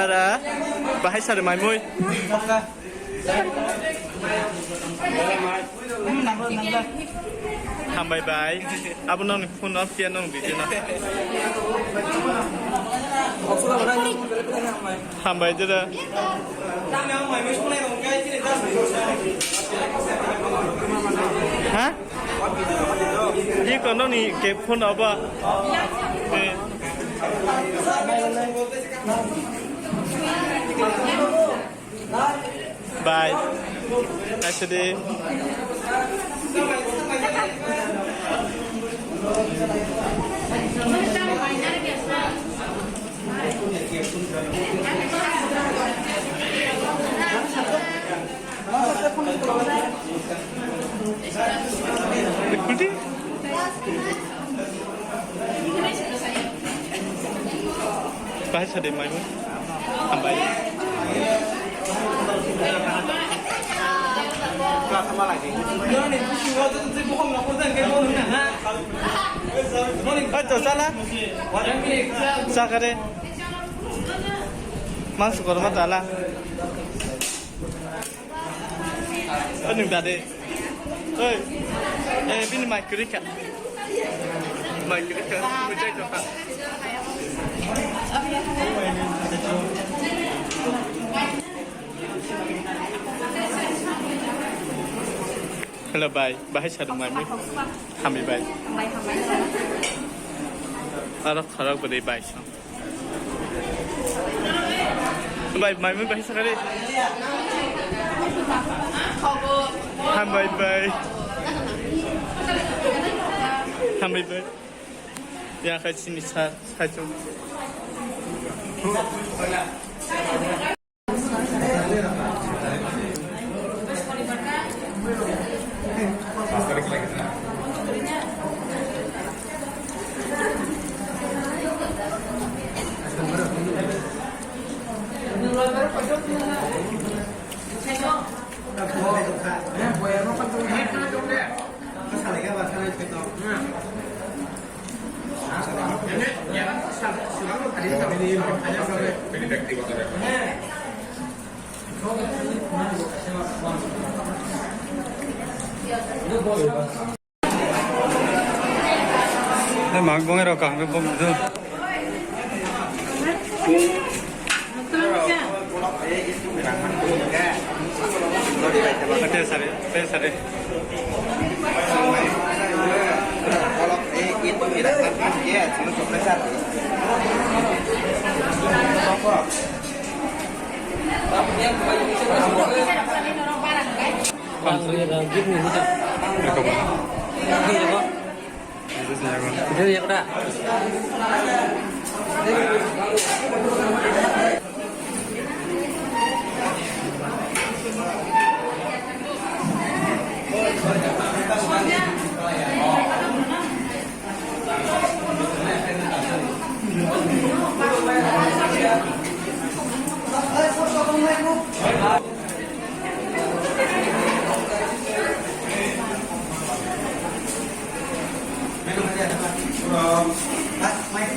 Brother, bahaya sari mai mui. Bye bye. Abu nong phone off kia nong video na. Bye jada. Hah? Ini kono ni ke phone apa? Bye. Nice day. Ikuti. Bahasa deh main. Tambah. Sama lagi. Oh, salah. Sakare. Masuk ke rumah salah. Penuh tadi. Oi, ini mic kerja. Mic kerja. Macam apa? Hello, bye. Bahaya sadu mai mui. Hamil bye. Arak arak beri bye sang. Bye mai mui bahaya sekali. Hamil bye. Hamil bye. Ya kat sini satu. Magbongero ka, magbong itu. Ada sare, sare. Kalau itu tidak terpilih ya, cuma kompresor. Itu ya udah. Main